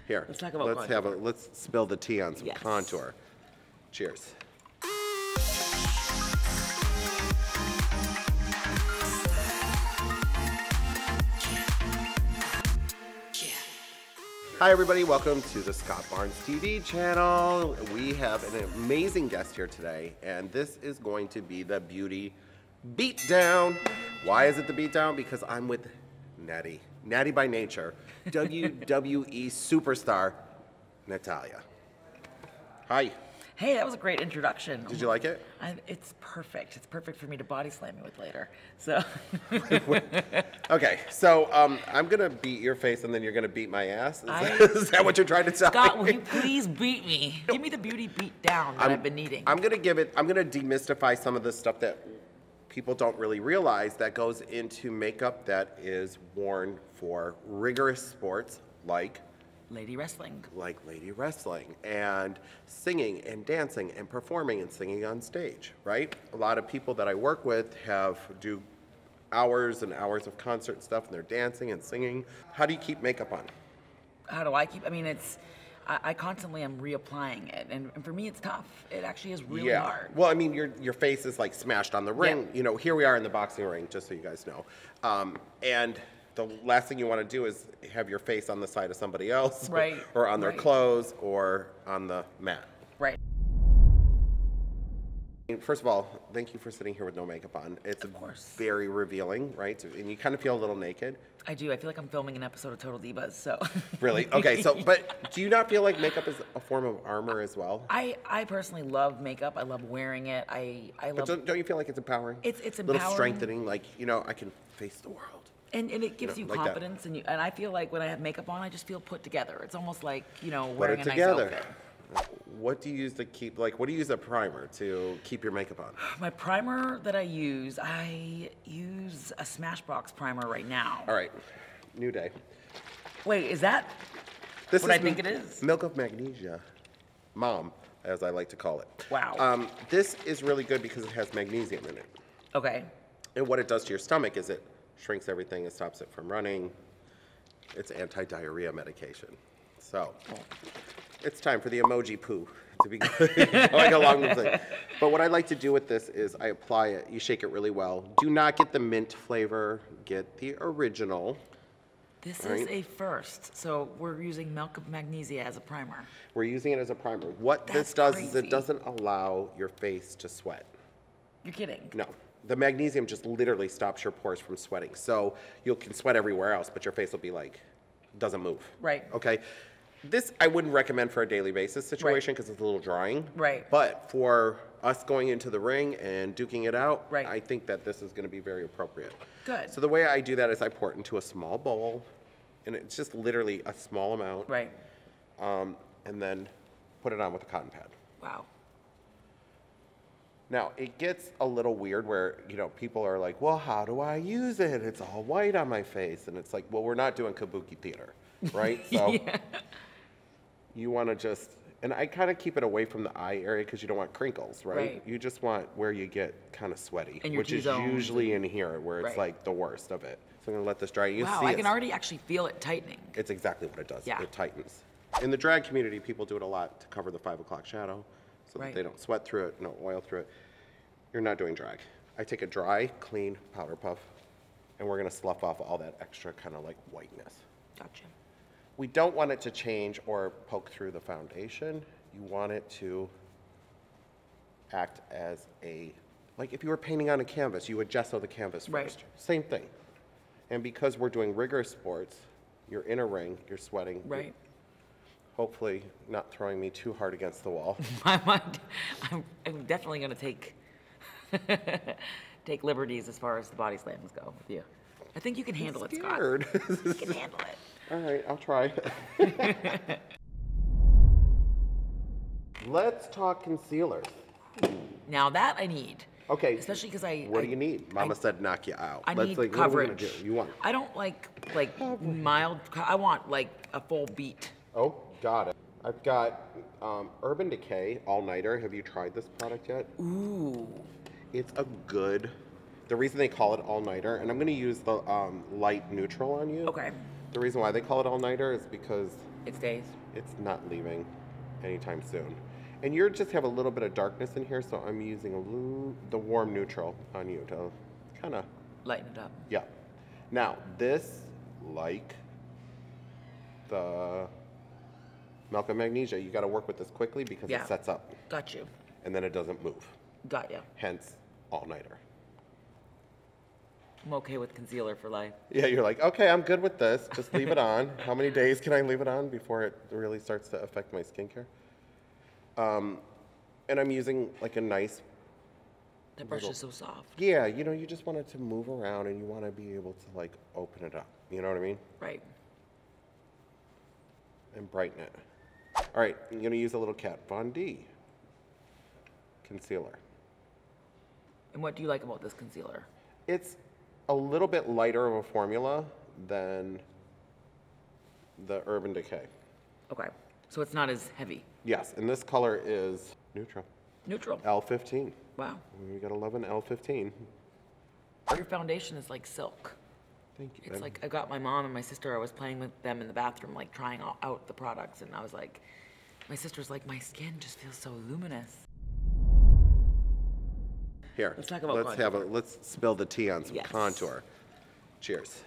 Here, Let's talk about contour. let's spill the tea on some Yes. contour. Cheers. Hi everybody, welcome to the Scott Barnes TV channel. We have an amazing guest here today, and this is going to be the beauty beatdown. Why is it the beatdown? Because I'm with Natty by nature, WWE superstar Natalya. Hi. Hey, that was a great introduction. Did you like it? It's perfect. It's perfect for me to body slam you with later. So. Okay, so I'm gonna beat your face and then you're gonna beat my ass. Is that what you're trying to tell me? Scott, will you please beat me? Give me the beauty beat down that I've been needing. I'm gonna demystify some of the stuff that people don't really realize that goes into makeup that is worn for rigorous sports like lady wrestling. Like lady wrestling and singing and dancing and performing and singing on stage, right? A lot of people that I work with do hours and hours of concert stuff and they're dancing and singing. How do you keep makeup on? How do I keep, I mean, I constantly am reapplying it, and for me it's tough. It actually is really hard. Well, I mean, your face is like smashed on the ring. Yeah. You know, here we are in the boxing ring, just so you guys know. And the last thing you want to do is have your face on the side of somebody else, right, or on their clothes, or on the mat. Right. First of all, thank you for sitting here with no makeup on. It's very revealing, right? And you kind of feel a little naked. I do. I feel like I'm filming an episode of Total Divas, so. Really? Okay, so, but do you not feel like makeup is a form of armor as well? I personally love makeup. I love wearing it. I love. But don't you feel like it's empowering? It's empowering. A little strengthening, like, you know, I can face the world. And it gives you like confidence, and I feel like when I have makeup on, I just feel put together. It's almost like, you know, Put wearing it a nice together. outfit. What do you use to keep, like, what do you use a primer to keep your makeup on? My primer that I use a Smashbox primer right now. All right, new day. Wait, is that what I think it is? Milk of Magnesia. Mom, as I like to call it. Wow. This is really good because it has magnesium in it. Okay. And what it does to your stomach is it shrinks everything, it stops it from running. It's anti-diarrhea medication. So, it's time for the emoji poo to be going along with it. But what I like to do with this is I apply it, you shake it really well. Do not get the mint flavor, get the original. This is a first. So we're using Milk of Magnesia as a primer. We're using it as a primer. What this does is it doesn't allow your face to sweat. You're kidding? No. The magnesium just literally stops your pores from sweating. So you can sweat everywhere else, but your face will be like, doesn't move. Right. Okay. This I wouldn't recommend for a daily basis situation because it's a little drying. Right. But for us going into the ring and duking it out, right, I think that this is going to be very appropriate. Good. So the way I do that is I pour it into a small bowl, and it's just literally a small amount. Right. And then put it on with a cotton pad. Wow. Now, it gets a little weird where, you know, people are like, well, how do I use it? It's all white on my face. And it's like, well, we're not doing kabuki theater, right? So yeah. You want to just, and I kind of keep it away from the eye area because you don't want crinkles, right? You just want where you get kind of sweaty, which is usually in here where it's like the worst of it. So I'm going to let this dry. Wow, I can already actually feel it tightening. It's exactly what it does. Yeah. It tightens. In the drag community, people do it a lot to cover the 5 o'clock shadow so that they don't sweat through it, no oil through it. You're not doing drag. I take a dry, clean powder puff, and we're going to slough off all that extra kind of like whiteness. Gotcha. We don't want it to change or poke through the foundation. You want it to act as a, like if you were painting on a canvas, you would gesso the canvas first. Same thing. And because we're doing rigorous sports, you're in a ring, you're sweating. Right. Hopefully not throwing me too hard against the wall. I'm definitely going to take liberties as far as the body slams go with you. I think you can handle it, Scott. You can handle it. All right, I'll try. Let's talk concealers. Now that I need. Okay. Especially because What do you need? Mama said knock you out. I need coverage. coverage. What are we gonna do? You want? I don't like mild. I want like a full beat. Oh, got it. I've got Urban Decay All Nighter. Have you tried this product yet? Ooh. It's a good. The reason they call it All Nighter, and I'm going to use the light neutral on you. Okay. The reason why they call it All Nighter is because It stays. It's not leaving anytime soon. And you just have a little bit of darkness in here, so I'm using the warm neutral on you to kind of Lighten it up. yeah. Now this, like the milk and magnesia, you got to work with this quickly because Yeah. it sets up Got you. and then it doesn't move. Got you. Hence, all-nighter. I'm okay with concealer for life. Yeah, you're like, okay, I'm good with this. Just leave it on. How many days can I leave it on before it really starts to affect my skincare? And I'm using like a nice, That brush is so soft. yeah, you know, you just want it to move around and you want to be able to like open it up. You know what I mean? Right. And brighten it. All right, I'm going to use a little Kat Von D concealer. And what do you like about this concealer? It's a little bit lighter of a formula than the Urban Decay. Okay. So it's not as heavy. Yes, and this color is neutral. Neutral. L15. Wow. You gotta love an L15. Your foundation is like silk. Thank you. It's like I got my mom and my sister. I was playing with them in the bathroom, like trying out the products, and I was like, my sister's like, my skin just feels so luminous. Here, Let's talk about let's spill the tea on some Yes. contour. Cheers.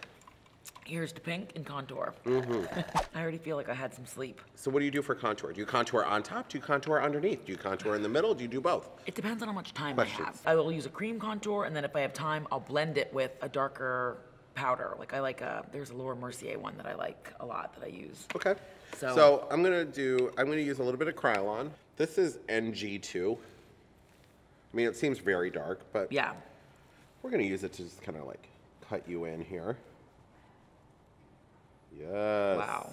Here's to pink and contour. I already feel like I had some sleep. So what do you do for contour? Do you contour on top? Do you contour underneath? Do you contour in the middle? Do you do both? It depends on how much time I have. Questions? I will use a cream contour, and then if I have time, I'll blend it with a darker powder. Like I like there's a Laura Mercier one that I like a lot that I use. Okay. So- So I'm gonna use a little bit of Krylon. This is NG2. I mean, it seems very dark, but Yeah. we're gonna use it to just kind of like cut you in here. Yes. Wow.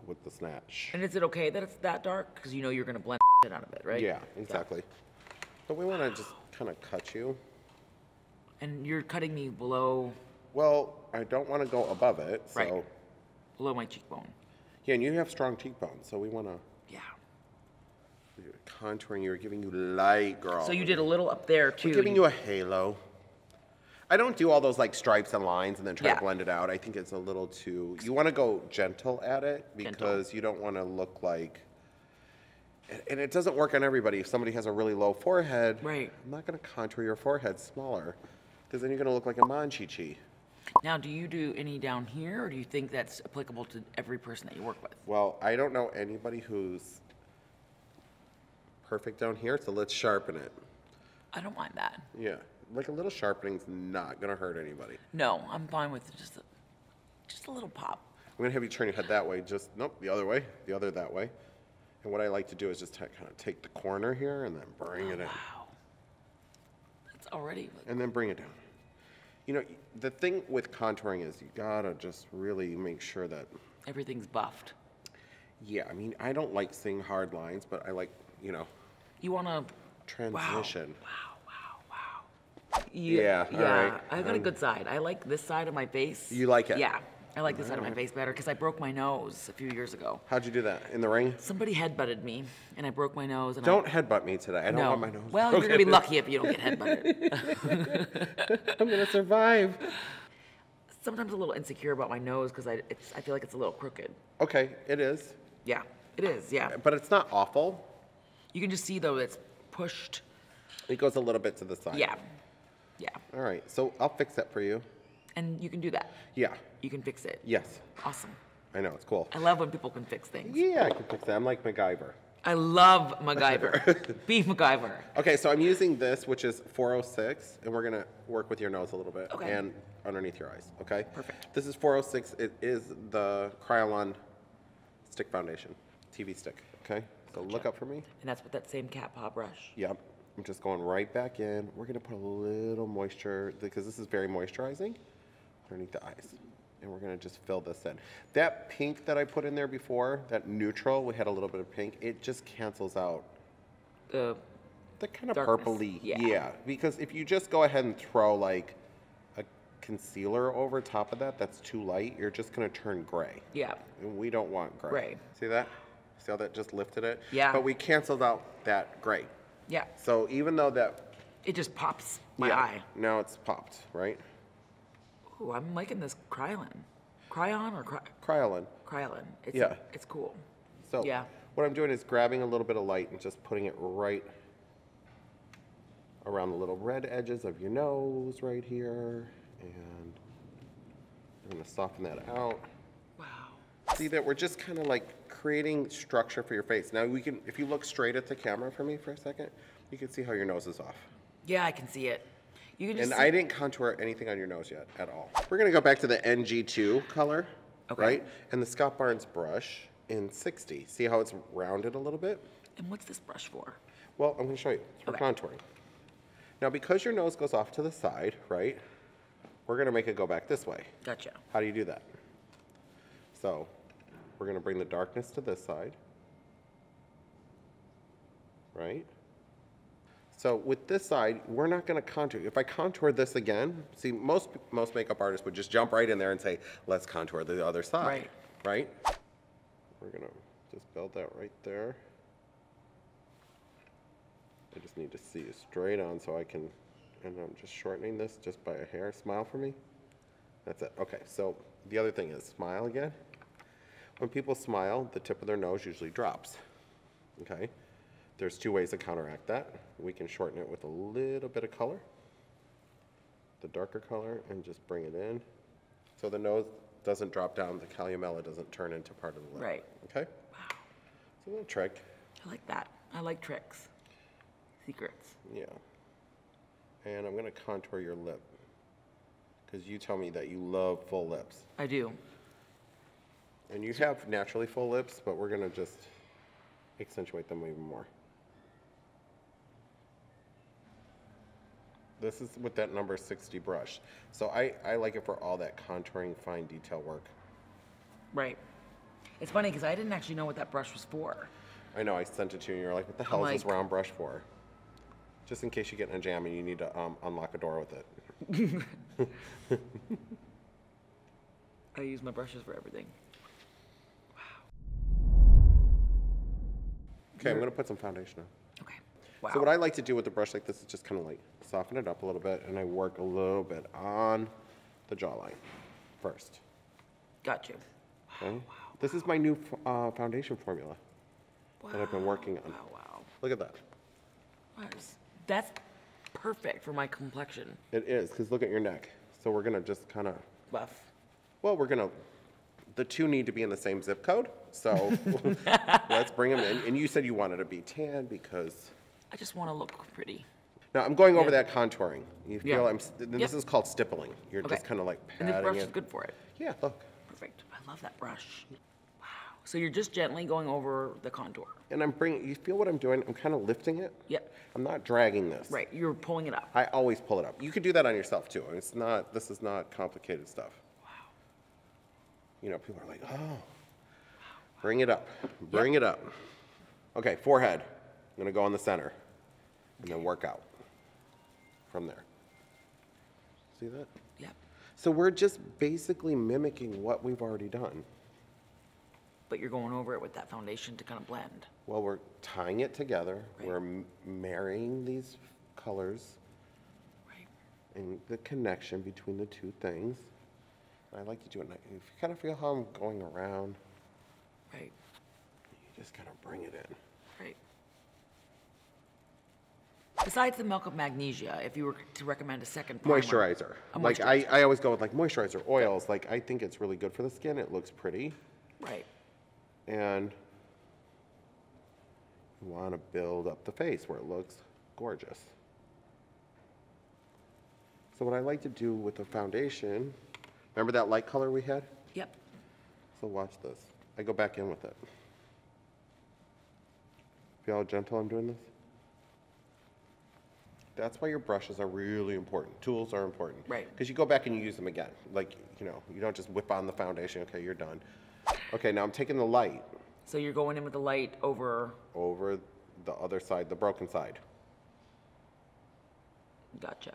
With the snatch. And is it okay that it's that dark? Because you know you're gonna blend it out of it, right? Yeah, exactly. But we want to just kind of cut you. And you're cutting me below Well, I don't want to go above it, so Right. below my cheekbone. yeah. And you have strong cheekbones, so we want to Yeah. contouring. You're giving you light, girl. So you did a little up there too. We're giving you a halo. I don't do all those like stripes and lines and then try Yeah. to blend it out. I think it's a little too. You want to go gentle at it because you don't want to look like. And it doesn't work on everybody. If somebody has a really low forehead, Right. I'm not going to contour your forehead smaller, because then you're going to look like a Monchichi. Now, do you do any down here, or do you think that's applicable to every person that you work with? Well, I don't know anybody who's perfect down here, so let's sharpen it. I don't mind that. Yeah, like a little sharpening's not going to hurt anybody. No, I'm fine with just a little pop. I'm going to have you turn your head that way. Just nope, the other way, the other that way. And what I like to do is just kind of take the corner here and then bring it in. Wow. That's already. And then bring it down. You know, the thing with contouring is you gotta just really make sure that, Everything's buffed. yeah, I mean, I don't like seeing hard lines, but I like, you know, You wanna. transition. Wow. Yeah, all Yeah. right. I got a good side. I like this side of my face. You like it? Yeah. I like this side of my face better because I broke my nose a few years ago. How'd you do that? In the ring? Somebody headbutted me, and I broke my nose. And Don't headbutt me today. I don't no. want my nose Well, you're gonna broken. be lucky if you don't get headbutted. I'm gonna survive. Sometimes a little insecure about my nose because I feel like it's a little crooked. Okay, it is, Yeah, it is. Yeah. but it's not awful. You can just see though it's pushed. It goes a little bit to the side. Yeah. Yeah. All right, so I'll fix that for you. And you can do that. Yeah. You can fix it. Yes. Awesome. I know, it's cool. I love when people can fix things. Yeah, I can fix that. I'm like MacGyver. I love MacGyver. Be MacGyver. Okay, so I'm using this, which is 406, and we're gonna work with your nose a little bit Okay. and underneath your eyes. Okay. Perfect. This is 406. It is the Krylon stick foundation, TV stick. Okay. So look up for me. And that's with that same cat paw brush. Yep. I'm just going right back in. We're gonna put a little moisture because this is very moisturizing underneath the eyes. And we're gonna just fill this in. That pink that I put in there before, that neutral, we had a little bit of pink, it just cancels out The the kind of Darkness, purpley. yeah. Because if you just go ahead and throw like a concealer over top of that, that's too light, you're just gonna turn gray. yeah. And we don't want gray. Gray. See that? See how that just lifted it? Yeah. But we canceled out that gray. Yeah. So even though that It just pops my yeah, eye. now it's popped, right? Ooh, I'm liking this Krylon. Cryon or Kryolan. Kryolan. It's Yeah. it's cool. So Yeah. what I'm doing is grabbing a little bit of light and just putting it right around the little red edges of your nose right here. And I'm gonna soften that out. Wow. See that we're just kind of like creating structure for your face. Now we can, if you look straight at the camera for me for a second, you can see how your nose is off. Yeah, I can see it. You can just And see- I didn't contour anything on your nose yet at all. We're gonna go back to the NG2 color, Okay. right? And the Scott Barnes brush in 60. See how it's rounded a little bit? And what's this brush for? Well, I'm gonna show you. It's for Okay. contouring. Now, because your nose goes off to the side, right? We're gonna make it go back this way. Gotcha. How do you do that? So, we're gonna bring the darkness to this side, right? So with this side, we're not gonna contour. If I contour this again, see, most makeup artists would just jump right in there and say, let's contour the other side, right? We're gonna just build that right there. I just need to see it straight on so I can, and I'm just shortening this just by a hair. Smile for me. That's it. Okay, so the other thing is smile again. When people smile, the tip of their nose usually drops, okay? There's two ways to counteract that. We can shorten it with a little bit of color, the darker color, and just bring it in. So the nose doesn't drop down, the columella doesn't turn into part of the lip. Right. Okay? Wow. It's a little trick. I like that. I like tricks. Secrets. Yeah. And I'm gonna contour your lip, because you tell me that you love full lips. I do. And you have naturally full lips, but we're gonna just accentuate them even more. This is with that number 60 brush. So I like it for all that contouring, fine detail work. Right. It's funny because I didn't actually know what that brush was for. I know, I sent it to you and you're like, what the hell is this round brush for? Just in case you get in a jam and you need to unlock a door with it. I use my brushes for everything. Okay, I'm gonna put some foundation on. Okay. Wow. So what I like to do with a brush like this is just kind of like soften it up a little bit, and I work a little bit on the jawline first. Got you. Okay? This is my new foundation formula that I've been working on. Wow. Look at that. That's perfect for my complexion. It is, because look at your neck. So we're gonna just kind of, Buff. well, the two need to be in the same zip code. So let's bring them in. And you said you wanted to be tan because. I just want to look pretty. Now I'm going over that contouring. You feel Yeah. this is called stippling. You're Okay. just kind of like And this patting brush it. is good for it. Yeah, look. Perfect. I love that brush. Wow. So you're just gently going over the contour. And I'm bringing, you feel what I'm doing? I'm kind of lifting it. Yep. I'm not dragging this. Right. You're pulling it up. I always pull it up. You could do that on yourself too. This is not complicated stuff. Wow. You know, people are like, oh, bring it up, bring it up. Okay, forehead. I'm gonna go in the center and then work out from there. See that? Yep. So we're just basically mimicking what we've already done. But you're going over it with that foundation to kind of blend. Well, we're tying it together. Right. We're marrying these colors Right. and the connection between the two things. I like to do it. If you kind of feel how I'm going around, Right. you just kind of bring it in. Right. Besides the milk of magnesia, if you were to recommend a second primer. Moisturizer. A Like moisturizer. I always go with like moisturizer, oils. Like I think it's really good for the skin. It looks pretty. Right. And you want to build up the face where it looks gorgeous. So what I like to do with the foundation, remember that light color we had? Yep. So watch this. I go back in with it. Feel how gentle I'm doing this? That's why your brushes are really important. Tools are important. Right. Because you go back and you use them again. Like, you know, you don't just whip on the foundation, okay, you're done. Okay, now I'm taking the light So you're going in with the light over. over the other side, the broken side. Gotcha.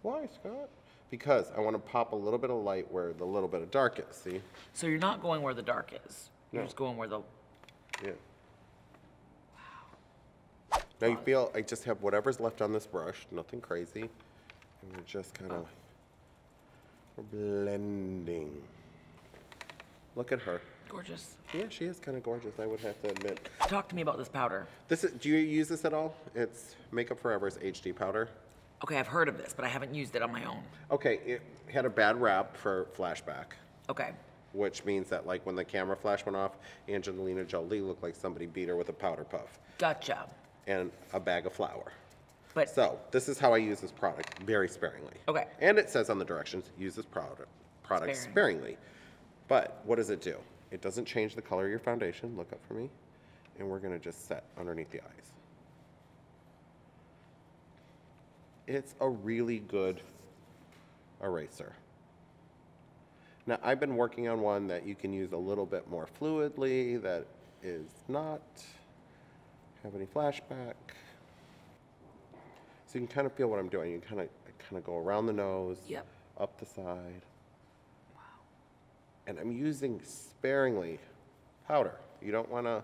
Why, Scott? Because I want to pop a little bit of light where the little bit of dark is, see? So you're not going where the dark is. You're No. just going where the. Yeah. Now you feel, I just have whatever's left on this brush, nothing crazy. And we're just kind of blending. Look at her. Gorgeous. Yeah, she is kind of gorgeous, I would have to admit. Talk to me about this powder. Do you use this at all? It's Makeup Forever's HD powder. Okay, I've heard of this, but I haven't used it on my own. Okay, it had a bad rap for flashback, Okay. which means that like when the camera flash went off, Angelina Jolie looked like somebody beat her with a powder puff Gotcha. and a bag of flour. But So this is how I use this product, very sparingly. Okay. And it says on the directions, use this product sparingly. But what does it do? It doesn't change the color of your foundation. Look up for me. And we're gonna just set underneath the eyes. It's a really good eraser. Now, I've been working on one that you can use a little bit more fluidly, that is not have any flashback. So you can kind of feel what I'm doing. You kind of go around the nose, Yep. up the side. Wow. And I'm using sparingly powder. You don't want to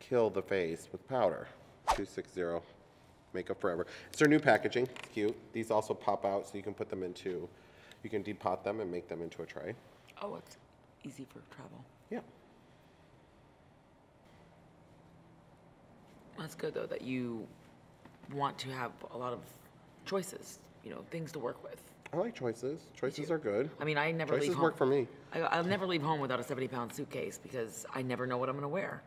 kill the face with powder. 260 Makeup Forever. It's their new packaging. It's cute. These also pop out, so you can put them into, you can depot them and make them into a tray. oh, it's easy for travel. Yeah. That's good though that you want to have a lot of choices, things to work with. I like choices. Choices too. are good. I mean, I never Choices leave home. work for me. I'll never leave home without a 70-pound suitcase because I never know what I'm going to wear.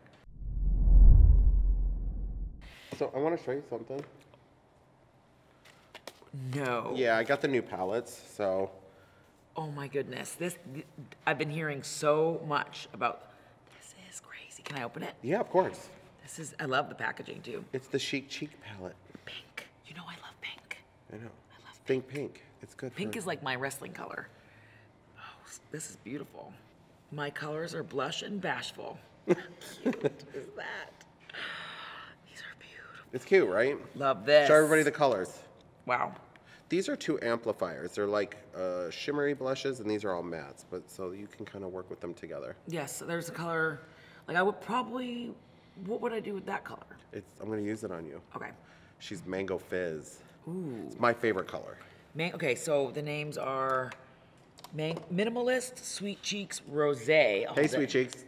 So I want to show you something. No. Yeah, I got the new palettes, so Oh my goodness. I've been hearing so much about. This is crazy. Can I open it? yeah, of course. I love the packaging too. It's the Chic Cheek palette. Pink. I love pink. I know. I love Think pink. It's good. Pink for, is like my wrestling color. Oh, this is beautiful. My colors are blush and bashful. How cute is that? These are beautiful. It's cute, right? Love this. Show everybody the colors. Wow. These are two amplifiers. They're like shimmery blushes, and these are all mattes, but so you can kind of work with them together. Yes, there's a color. Like I would probably. What would I do with that color? I'm gonna use it on you. Okay. She's Mango Fizz. Ooh. It's my favorite color. Okay, so the names are Minimalist, Sweet Cheeks, Rosé. Hey, Sweet Cheeks.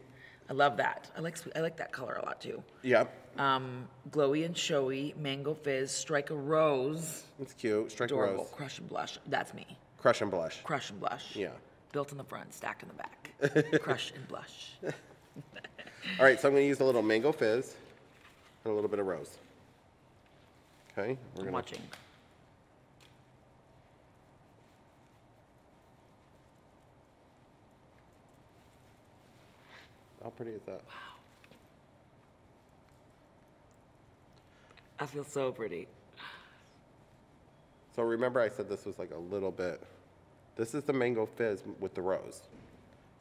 I love that. I like that color a lot too. Yeah. Glowy and Showy, Mango Fizz, Strike a Rose. It's cute. Strike a Adorable. rose. Crush and Blush. That's me. Crush and blush. Crush and Blush. Yeah. Built in the front, stacked in the back. Crush and Blush. All right, so I'm gonna use a little Mango Fizz and a little bit of rose. Okay. I'm watching. How pretty is that? I feel so pretty. So remember I said this was like a little bit, this is the Mango Fizz with the rose.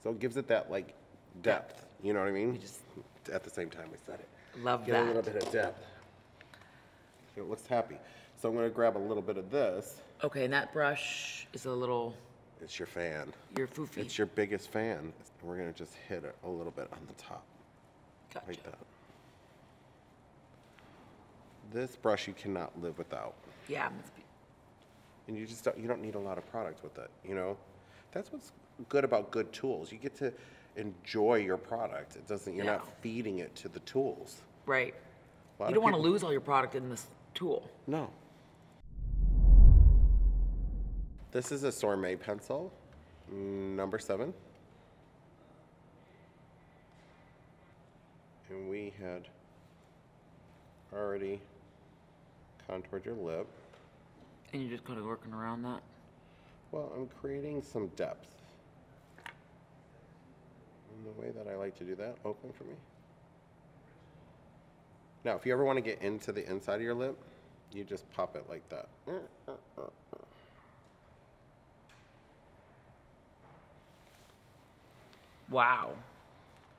So it gives it that like depth, you know what I mean? At the same time I said it. Love Get a little that. bit of depth. It looks happy. So I'm gonna grab a little bit of this. Okay, and that brush is a little, It's your fan. your foofy. It's your biggest fan. We're gonna just hit it a little bit on the top, Gotcha. like that. This brush you cannot live without. Yeah. And you just you don't need a lot of product with it, you know? That's what's good about good tools. You get to enjoy your product. It doesn't, you're not Yeah. feeding it to the tools. Right. A lot You of don't want to people- lose all your product in this tool. No. This is a Sormé pencil, number 7. And we had already contoured your lip. And you're just kind of working around that. Well, I'm creating some depth. And the way that I like to do that, open for me. Now, if you ever want to get into the inside of your lip, you just pop it like that. Wow.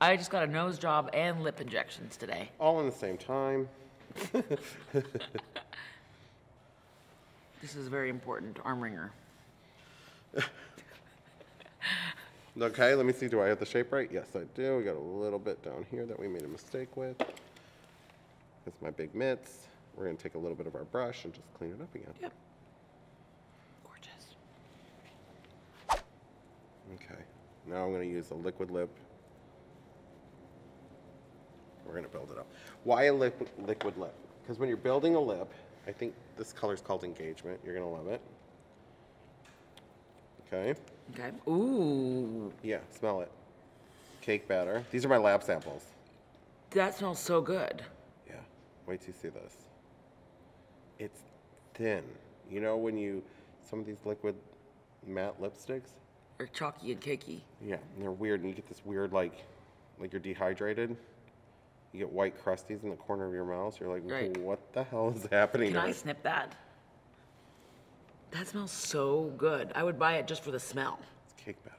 I just got a nose job and lip injections today. All in the same time. This is very important. Arm ringer. Okay, let me see, do I have the shape right? Yes, I do. We got a little bit down here that we made a mistake with. That's my big mitts. We're gonna take a little bit of our brush and just clean it up again. Yep. Gorgeous. Okay. Now I'm gonna use a liquid lip. We're gonna build it up. Why a liquid lip? Because when you're building a lip, I think this color's called Engagement. You're gonna love it. Okay. Okay. Ooh, Yeah, smell it. Cake batter. These are my lab samples. that smells so good. Yeah. Wait till you see this. It's thin. You know when some of these liquid matte lipsticks? Or chalky and cakey. Yeah, and they're weird, and you get this weird like you're dehydrated. You get white crusties in the corner of your mouth. You're like, Right. what the hell is happening? Can to I me? snip that? That smells so good. I would buy it just for the smell. It's cake batter.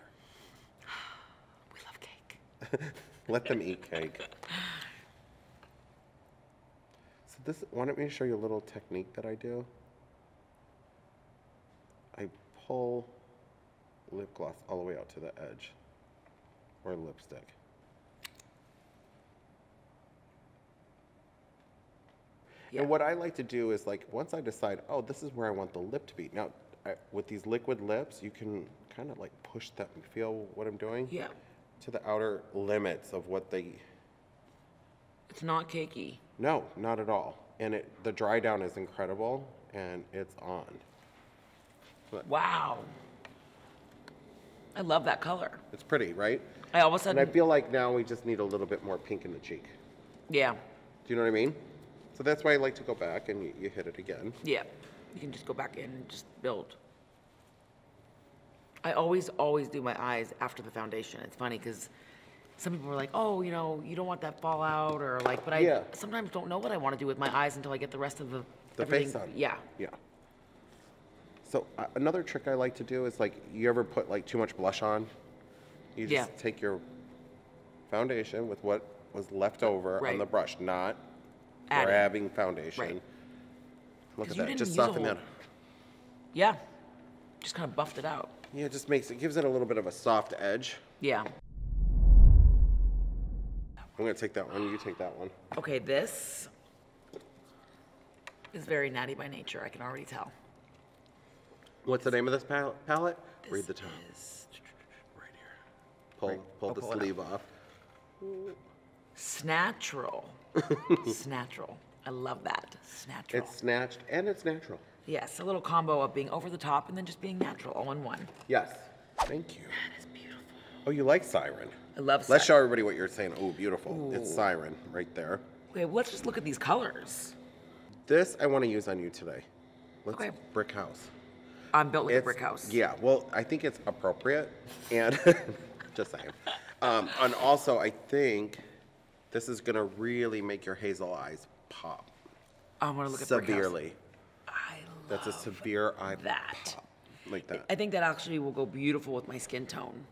We love cake. Let them eat cake. So this, want me to show you a little technique that I do? I pull lip gloss all the way out to the edge, or lipstick. Yeah. And what I like to do is like, once I decide, oh, this is where I want the lip to be. Now, with these liquid lips, you can kind of like push them, feel what I'm doing? Yeah. To the outer limits of what they, It's not cakey. no, not at all. And the dry down is incredible, and it's on. Wow. I love that color. It's pretty, right? I all of a And I sudden, feel like now we just need a little bit more pink in the cheek. yeah, Do you know what I mean? So that's why I like to go back and you hit it again. yeah. You can just go back in and just build. I always do my eyes after the foundation. It's funny because some people are like, oh, you know, you don't want that fallout or like, but I Yeah. sometimes don't know what I want to do with my eyes until I get the rest of the face everything. on. Yeah. Yeah. So another trick I like to do is like, you ever put like too much blush on? You just Yeah. take your foundation with what was left over on Right. the brush, not Add it. grabbing foundation. Right. Look 'Cause at you that, didn't just use a soften that. whole- Yeah. Just kind of buffed it out. Yeah, it just gives it a little bit of a soft edge. Yeah. I'm gonna take that one, you take that one. Okay, this is very natty by nature. I can already tell. What's the name of this palette? Read the This top. is Right here. Pull I'll the pull it sleeve off. Snatchral. Snatchral. I love that. Snatchral. It's snatched and it's natural. Yes, a little combo of being over the top and then just being natural all in one. Yes. Thank you. That is beautiful. Oh, you like Siren? I love Let's Siren. show everybody what you're saying. Oh, beautiful. It's Ooh. Siren right there. Okay, well, let's just look at these colors. This I want to use on you today. Let's Okay. brick house. I'm built like a It's- brick house. Yeah, well, I think it's appropriate, and just saying. And also, I think this is gonna really make your hazel eyes pop I want to look at brick house. severely. I That's a love severe eye that. pop, like that. I think that actually will go beautiful with my skin tone.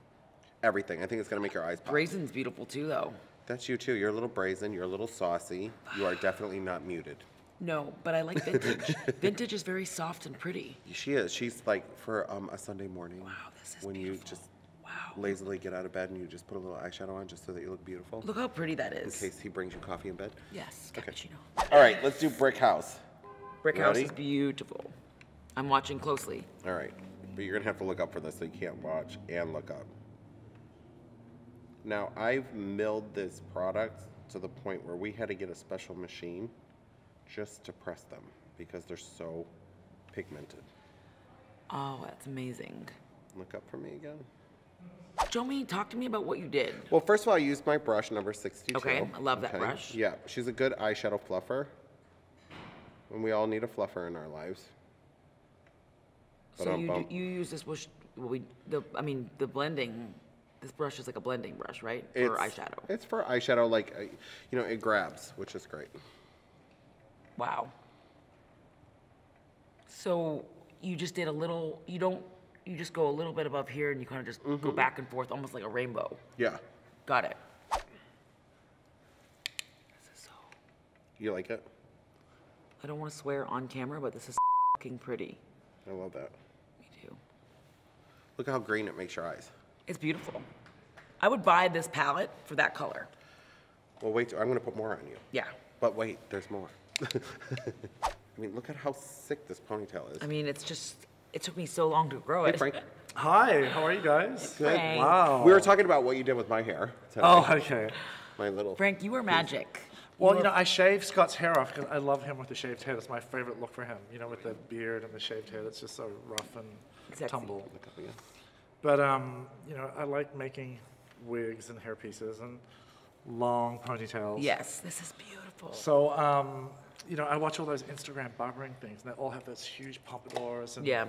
Everything. I think it's gonna make your eyes pop. Brazen's beautiful too, though. That's you too. You're a little brazen. You're a little saucy. You are definitely not muted. No, but I like vintage. Vintage is very soft and pretty. She is. She's like for a Sunday morning. Wow, this is when beautiful. you just Wow. lazily get out of bed and you just put a little eyeshadow on just so that you look beautiful. Look how pretty that In is. case he brings you coffee in bed. Yes, Okay. cappuccino. All right, let's do brick house. Brick house Ready? is beautiful. I'm watching closely. All right, but you're gonna have to look up for this, so you can't watch and look up. Now I've milled this product to the point where we had to get a special machine just to press them because they're so pigmented. Oh, that's amazing. Look up for me again. Show me, talk to me about what you did. Well, first of all, I used my brush number 62. Okay, I love that brush. Yeah, she's a good eyeshadow fluffer. And we all need a fluffer in our lives. So you use this brush, the blending, this brush is like a blending brush, right? For eyeshadow. It's for eyeshadow, like, it grabs, which is great. Wow. So you just did a little, you just go a little bit above here and you kind of just go back and forth, almost like a rainbow. Yeah. Got it. This is so, You like it? I don't want to swear on camera, but this is fucking pretty. I love that. Me too. Look how green it makes your eyes. It's beautiful. I would buy this palette for that color. Well, wait, I'm going to put more on you. Yeah. But wait, there's more. I mean, look at how sick this ponytail is. I mean, it's just, it took me so long to grow it. Hey, Frank. Hi, how are you guys? Good. Frank. Wow. We were talking about what you did with my hair today. Oh, okay. My little. Frank, you were magic. Well, I shaved Scott's hair off because I love him with the shaved hair. That's my favorite look for him. With the beard and the shaved hair. That's just so rough and Sexy. tumble. But I like making wigs and hair pieces and long ponytails. Yes, this is beautiful. So, I watch all those Instagram barbering things, and they all have those huge pompadours. And, Yeah.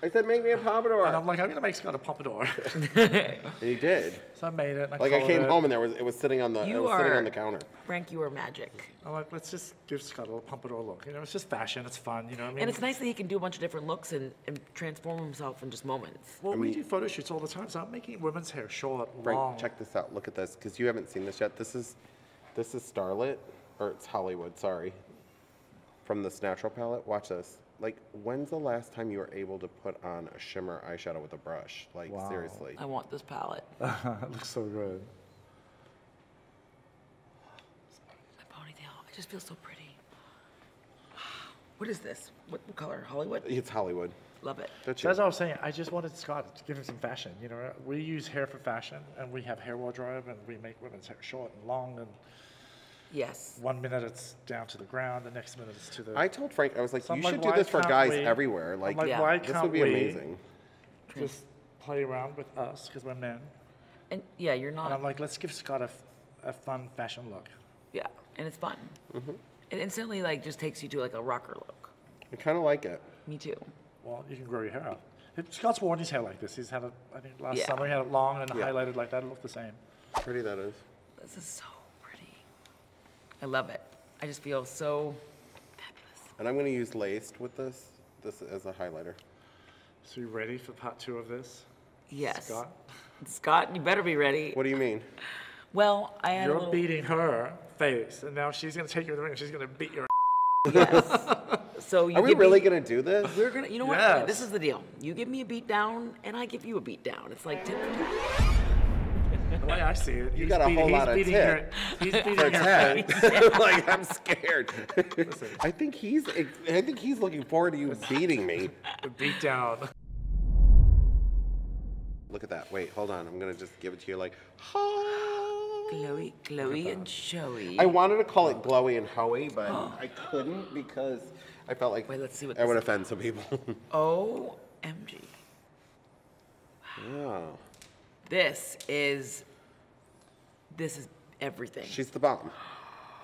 I said, make me a pompadour. And I'm like, I'm gonna make Scott a pompadour. And he did. So I made it. And Like I colored came it. home and it was sitting on the You sitting are- on the counter. Frank, you are magic. I'm like, let's just give Scott a little pompadour look. It's just fashion. It's fun. I mean, And it's nice that he can do a bunch of different looks and transform himself in just moments. Well, we do photo shoots all the time, so I'm making women's hair short, Frank, long. check this out. Look at this, because you haven't seen this yet. This is Starlit, or it's Hollywood. Sorry, from this Natural palette. Watch this. Like, when's the last time you were able to put on a shimmer eyeshadow with a brush? Like, Wow. seriously. I want this palette. It looks so good. My ponytail. I just feel so pretty. What is this? What color? Hollywood? It's Hollywood. Love it. Don't So you? as I was saying, I just wanted Scott to give him some fashion. We use hair for fashion, and we have hair wardrobe, and we make women's hair short and long, and Yes. 1 minute it's down to the ground, the next minute it's to the... I told Frank, I was like, So I'm you like, should do why this for can't guys we- everywhere. I'm Like, like, Yeah. why this can't would be we amazing. just play around with us, because we're men? And yeah, you're And not. I'm like, let's give Scott a fun fashion look. Yeah, and it's fun. It instantly just takes you to a rocker look. I kind of like it. Me too. Well, you can grow your hair out. Scott's worn his hair like this. He's had it, I think last Yeah. summer he had it long and Yeah. highlighted like that. It looked the same. Pretty that is. This is so pretty. I love it. I just feel so fabulous. And I'm going to use laced with this as a highlighter. So you ready for part 2 of this? Yes. Scott? Scott, you better be ready. What do you mean? Well, I had a You're little. beating her face, and now she's going to take you to the ring and she's going to beat your Yes. So you Are we give really me, going to do this? We're gonna. You know what? Yes. This is the deal. You give me a beat down, and I give you a beat down. It's like tip for tat. The way I see it, You got a whole lot of beating tit. He's beating For your Ted. face. Like, I'm scared. I think he's looking forward to you beating me. The beat down. Look at that. Wait, hold on. I'm going to just give it to you like, Glowy, glowy, and showy. I wanted to call it glowy and hoey, but I couldn't because I felt like Wait, let's see what I this would is. offend some people. OMG. Yeah. This is everything. She's the bomb.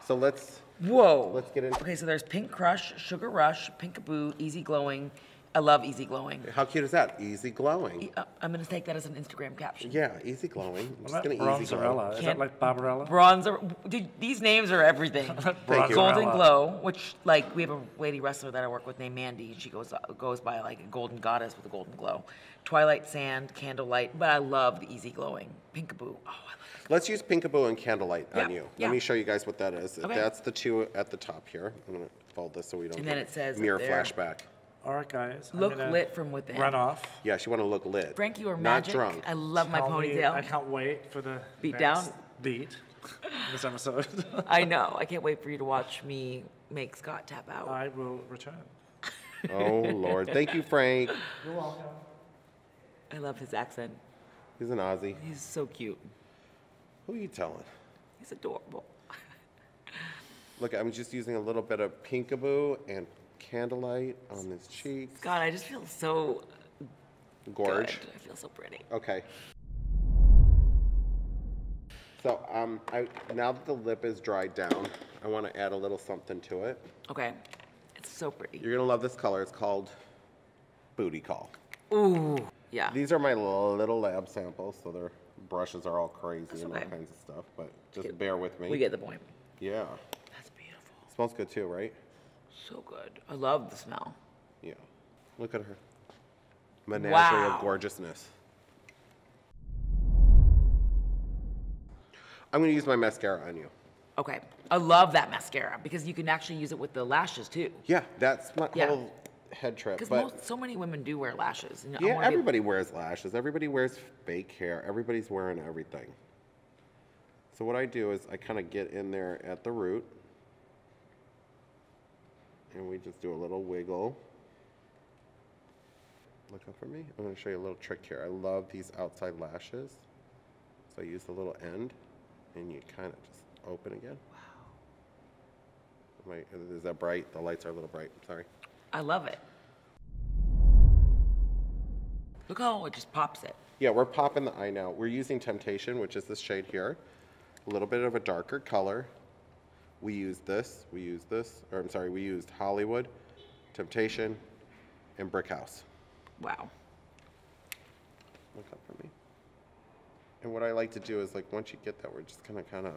So let's get into Okay, so there's Pink Crush, Sugar Rush, Pinkaboo, Easy Glowing. I love Easy Glowing. How cute is that? Easy glowing. I'm gonna take that as an Instagram caption. Yeah, easy glowing. I'm just What gonna about easy glow. Bronzerella? Is that Can't- like Barbarella? Bronzer. Dude, these names are everything. Thank you. Golden Bronzerella. Glow, which we have a lady wrestler that I work with named Mandy, and she goes by like a golden goddess with a golden glow. Twilight Sand, Candlelight, but I love the Easy Glowing. Pinkaboo. Oh, I love it. Let's use Pinkaboo and Candlelight on Yeah, you. yeah. Let me show you guys what that is. Okay. That's the two at the top here. I'm gonna fold this so we don't And then get it says mirror up there, flashback. All right, guys. I'm Look gonna lit from within. Run off. Yes, you want to look lit. Frank, you are Not magic. drunk. I love my Tell me- ponytail. I can't wait for the Beat next down? beat in this episode. I know. I can't wait for you to watch me make Scott tap out. I will return. Oh Lord, thank you, Frank. You're welcome. I love his accent. He's an Aussie. He's so cute. Who are you telling? He's adorable. Look, I'm just using a little bit of Pinkaboo and Candlelight on his cheeks. God, I just feel so Gorge. good. I feel so pretty. Okay. So now that the lip is dried down, I want to add a little something to it. Okay. It's so pretty. You're gonna love this color. It's called Booty Call. Ooh. Yeah. These are my little lab samples, so their brushes are all crazy and all okay. kinds of stuff. But just bear with me. We get the point. Yeah. That's beautiful. Smells good too, right? So good. I love the smell. Yeah. Look at her. Menagerie Wow. of gorgeousness. I'm gonna use my mascara on you. Okay. I love that mascara because you can actually use it with the lashes too. Yeah, that's my Yeah. whole head trip. Because But so many women do wear lashes. And I yeah, wanna be- everybody wears lashes. Everybody wears fake hair. Everybody's wearing everything. So what I do is I kind of get in there at the root. And we just do a little wiggle. Look up for me. I'm going to show you a little trick here. I love these outside lashes. So I use the little end, and you kind of just open again. Wow. Is that bright? The lights are a little bright. Sorry. I love it. Look how it just pops it. Yeah, we're popping the eye now. We're using Temptation, which is this shade here. A little bit of a darker color. We used this, we used Hollywood, Temptation, and Brick House. Wow. Look up for me. And what I like to do is, like, once you get that, we're just gonna kind of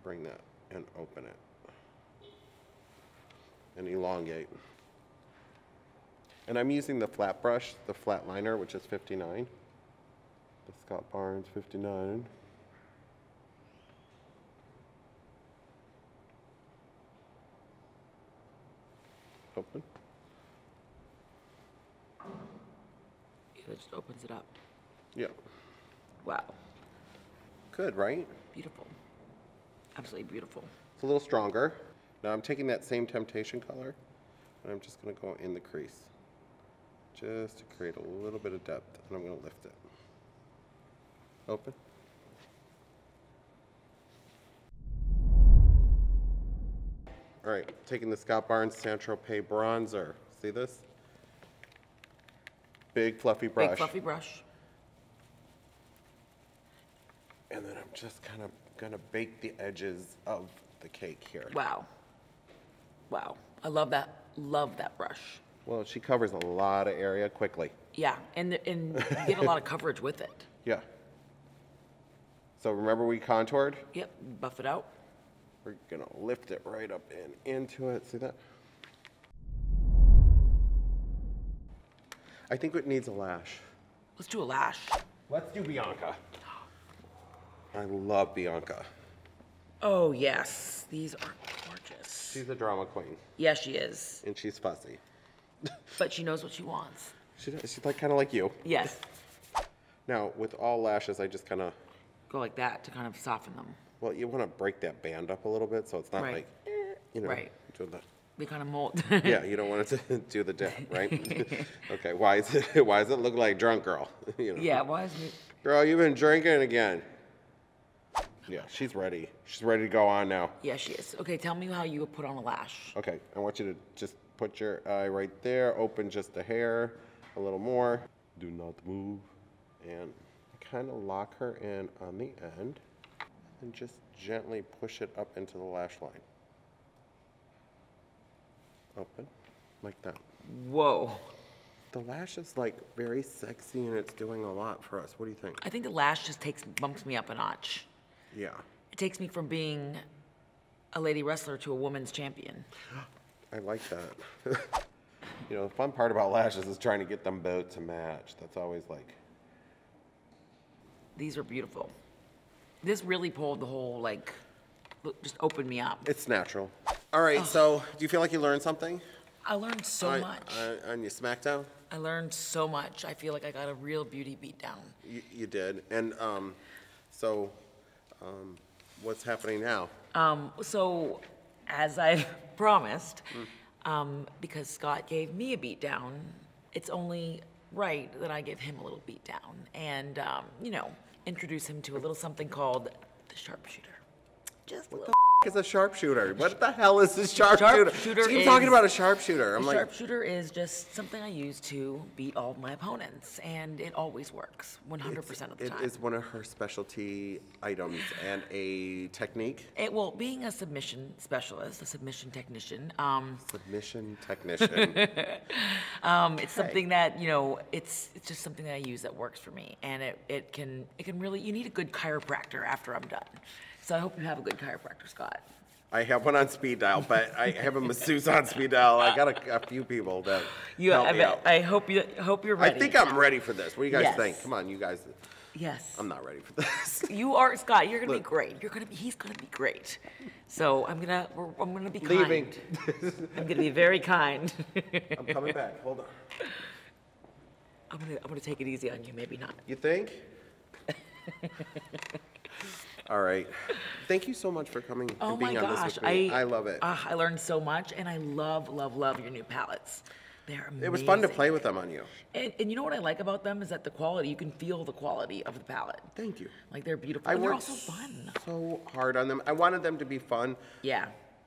bring that and open it. And elongate. And I'm using the flat brush, the flat liner, which is 59. The Scott Barnes 59. Open. It just opens it up. Yeah. Wow. Good, right? Beautiful. Absolutely beautiful. It's a little stronger. Now I'm taking that same Temptation color, and I'm just gonna go in the crease. Just to create a little bit of depth, and I'm gonna lift it. Open. All right, taking the Scott Barnes Saint-Tropez bronzer. See this? Big fluffy brush. Big fluffy brush. And then I'm just kind of gonna bake the edges of the cake here. Wow. Wow. I love that. Love that brush. Well, she covers a lot of area quickly. Yeah, and you get a lot of coverage with it. Yeah. So remember we contoured? Yep, buff it out. We're gonna lift it right up and into it. See that? I think it needs a lash. Let's do a lash. Let's do Bianca. I love Bianca. Oh, yes. These are gorgeous. She's a drama queen, Yeah, she is. and she's fussy. But she knows what she wants. She's like kind of like you. Yes. Now, with all lashes, I just kind of, Go like that to kind of soften them. well, you want to break that band up a little bit so it's not Right. like, you know, Right. doing the, They kind of mold. yeah, you don't want it to do the dip, right? Okay, why is it look like drunk girl? You know? Yeah, why is it? Girl, you've been drinking again. Yeah, she's ready. She's ready to go on now. Yeah, she is. Okay, tell me how you put on a lash. Okay, I want you to just put your eye right there, open just a hair, a little more. Do not move. And kind of lock her in on the end and just gently push it up into the lash line. Open, like that. Whoa. The lash is like very sexy and it's doing a lot for us. What do you think? I think the lash just bumps me up a notch. Yeah. It takes me from being a lady wrestler to a women's champion. I like that. You know, the fun part about lashes is trying to get them both to match. That's always like... These are beautiful. This really pulled the whole, like, look, just opened me up. It's natural. All right, so do you feel like you learned something? I learned so much. On your SmackDown? I learned so much. I feel like I got a real beauty beat down. You did. And so what's happening now? So, as I promised, because Scott gave me a beat down, it's only right that I give him a little beat down and, you know, introduce him to a little something called the sharpshooter. Just a little. Is a sharpshooter. What the hell is a sharpshooter? Sharpshooter She keeps talking is- about a sharpshooter. I'm A like, sharpshooter is just something I use to beat all of my opponents, and it always works 100% of the it time. is one of her specialty items and a technique. Being a submission specialist, a submission technician, Submission technician. it's something that, you know, it's just something that I use that works for me, and it can really, you need a good chiropractor after I'm done. So I hope you have a good chiropractor, Scott. I have one on speed dial, but I have a masseuse on speed dial. I got a few people that help me out. I hope you're I ready. think I'm ready for this. What do you guys Yes. think? Come on, you guys. Yes. I'm not ready for this. You are, Scott. You're gonna Look. be great. He's gonna be great. So I'm gonna be Leaving. kind. I'm gonna be very kind. I'm coming back. Hold on. I'm gonna take it easy on you. Maybe not. You think? All right. Thank you so much for coming Oh and my being on this gosh, with me. I love it. I learned so much, and I love your new palettes. They're amazing. It was fun to play with them on you. And you know what I like about them is that the quality, you can feel the quality of the palette. Thank you. Like they're beautiful. I And they're worked also fun. so hard on them. I wanted them to be fun, Yeah.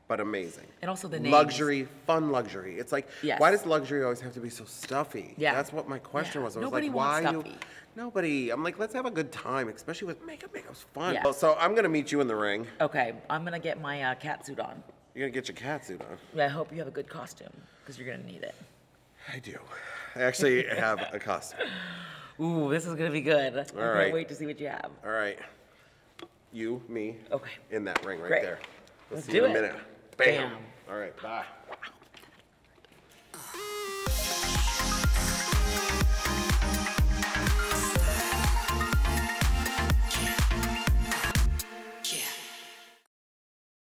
but amazing. And also the names. Luxury, fun luxury. It's like, Yes. why does luxury always have to be so stuffy? Yeah. That's what my question Yeah. was. I was Nobody like, wants why stuffy. you? Nobody. I'm like, let's have a good time, especially with makeup. Makeup's fun. Yeah. So I'm gonna meet you in the ring. Okay, I'm gonna get my cat suit on. You're gonna get your cat suit on. Yeah, I hope you have a good costume because you're gonna need it. I do. I actually have a costume. Ooh, this is gonna be good. I right. can't wait to see what you have. All right. You, me. Okay. In that ring right Great. there. We'll Let's see you in a do it. minute. Bam. Bam. All right. Bye.